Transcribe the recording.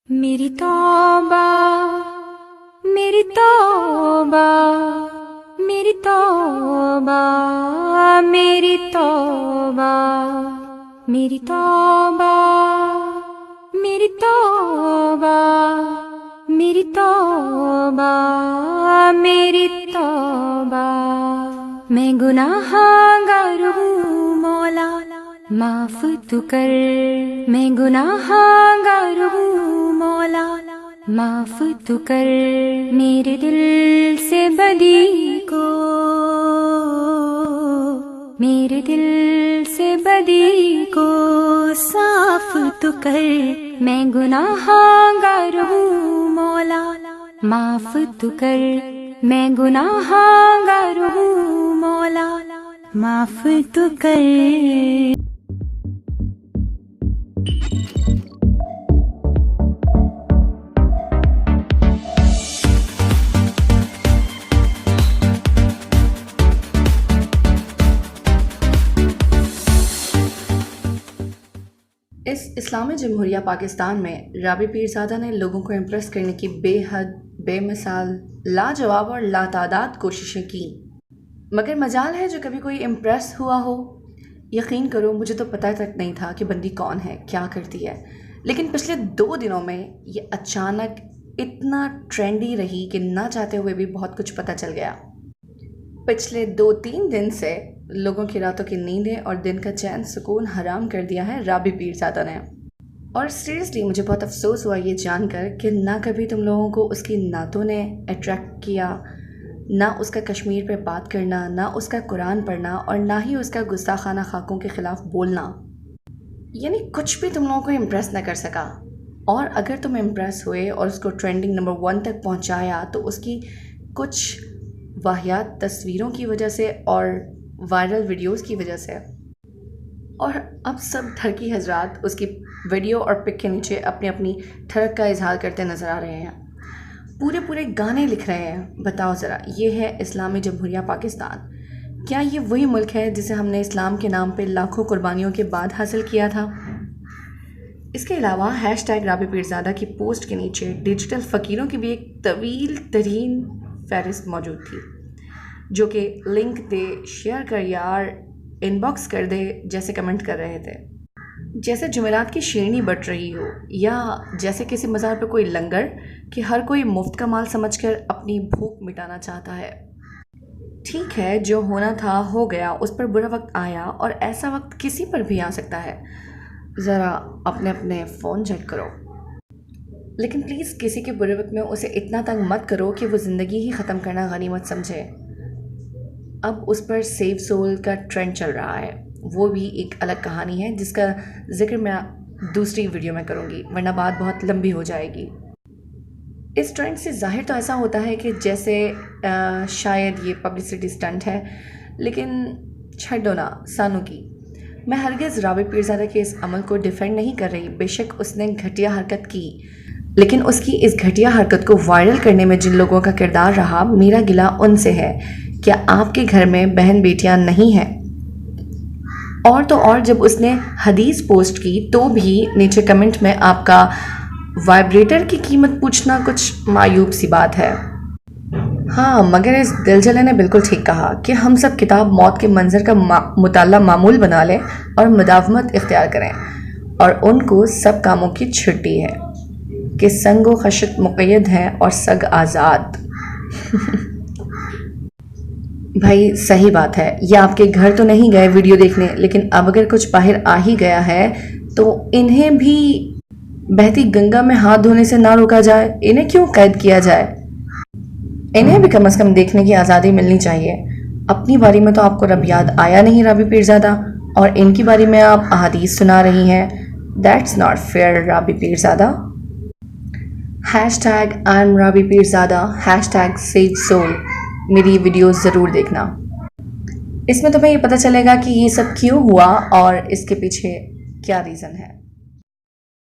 मेरी तौबा मेरी तौबा मेरी तौबा मेरी तौबा मेरी तौबा मेरी तौबा मेरी तौबा मेरी तौबा। मैं गुनाहगार हूँ मौला माफ तू कर। मैं गुनाहगार हूँ मौला माफ तू कर। मेरे दिल से बदी को मेरे दिल से बदी को साफ तू कर। मैं गुनाहगार हूँ मौला माफ तू कर। मैं गुनाहगार हूँ मौला माफ तू कर। इस इस्लामी जमहूरिया पाकिस्तान में राबी पीरज़ादा ने लोगों को इम्प्रेस करने की बेहद बेमिसाल लाजवाब और लातादाद कोशिशें की, मगर मजाल है जो कभी कोई इम्प्रेस हुआ हो। यकीन करो मुझे तो पता तक नहीं था कि बंदी कौन है, क्या करती है, लेकिन पिछले 2 दिनों में ये अचानक इतना ट्रेंडी रही कि ना चाहते हुए भी बहुत कुछ पता चल गया। पिछले 2-3 दिन से लोगों की रातों की नींदें और दिन का चैन सुकून हराम कर दिया है राबी पीरज़ादा ने। और सीरियसली मुझे बहुत अफसोस हुआ ये जानकर कि ना कभी तुम लोगों को उसकी नातों ने अट्रैक्ट किया, ना उसका कश्मीर पे बात करना, ना उसका कुरान पढ़ना और ना ही उसका गुस्ताखाना खाकों के ख़िलाफ़ बोलना। यानी कुछ भी तुम लोगों को इम्प्रेस ना कर सका। और अगर तुम इम्प्रेस हुए और उसको ट्रेंडिंग नंबर 1 तक पहुँचाया तो उसकी कुछ वाहियात तस्वीरों की वजह से और वायरल वीडियोस की वजह से। और अब सब ठरकी हजरात उसकी वीडियो और पिक के नीचे अपनी अपनी ठरक का इजहार करते नज़र आ रहे हैं, पूरे गाने लिख रहे हैं। बताओ ज़रा, ये है इस्लामी जमहूरिया पाकिस्तान। क्या ये वही मुल्क है जिसे हमने इस्लाम के नाम पे लाखों कुर्बानियों के बाद हासिल किया था? इसके अलावा हैशटैग राबी पीरज़ादा की पोस्ट के नीचे डिजिटल फ़कीरों की भी एक तवील तरीन फहरिस्त मौजूद थी, जो कि लिंक दे, शेयर कर यार, इनबॉक्स कर दे जैसे कमेंट कर रहे थे। जैसे जुमेरात की शेरनी बट रही हो, या जैसे किसी मज़ार पर कोई लंगर कि हर कोई मुफ्त का माल समझकर अपनी भूख मिटाना चाहता है। ठीक है, जो होना था हो गया, उस पर बुरा वक्त आया और ऐसा वक्त किसी पर भी आ सकता है। ज़रा अपने अपने फ़ोन चेक करो, लेकिन प्लीज़ किसी के बुरे वक्त में उसे इतना तंग मत करो कि वो ज़िंदगी ही ख़त्म करना गनीमत समझे। अब उस पर सेव सोल का ट्रेंड चल रहा है, वो भी एक अलग कहानी है जिसका जिक्र मैं दूसरी वीडियो में करूँगी, वरना बात बहुत लंबी हो जाएगी। इस ट्रेंड से ज़ाहिर तो ऐसा होता है कि जैसे शायद ये पब्लिसिटी स्टंट है, लेकिन छड्डो ना सानू की। मैं हरगिज़ राबी पीरज़ादा के इस अमल को डिफेंड नहीं कर रही। बेशक उसने घटिया हरकत की, लेकिन उसकी इस घटिया हरकत को वायरल करने में जिन लोगों का किरदार रहा, मेरा गिला उनसे है। क्या आपके घर में बहन बेटियां नहीं हैं? और तो और जब उसने हदीस पोस्ट की तो भी नीचे कमेंट में आपका वाइब्रेटर की कीमत पूछना कुछ मायूब सी बात है। हाँ, मगर इस दिलजले ने बिल्कुल ठीक कहा कि हम सब किताब मौत के मंजर का मुताला मामूल बना लें और मुदावमत इख्तियार करें, और उनको सब कामों की छुट्टी है कि संगो खशत मुक़य्यद हैं और सग आज़ाद। भाई सही बात है, ये आपके घर तो नहीं गए वीडियो देखने, लेकिन अब अगर कुछ बाहर आ ही गया है तो इन्हें भी बहती गंगा में हाथ धोने से ना रोका जाए? इन्हें क्यों कैद किया जाए? इन्हें भी कम से कम देखने की आज़ादी मिलनी चाहिए। अपनी बारी में तो आपको रब याद आया नहीं राबी पीरज़ादा, और इनकी बारी में आप अहादीस सुना रही हैं। That's not fair Rabi Pirzada. Hashtag I am Rabi Pirzada, hashtag save soul. मेरी वीडियो ज़रूर देखना, इसमें तुम्हें ये पता चलेगा कि ये सब क्यों हुआ और इसके पीछे क्या रीज़न है।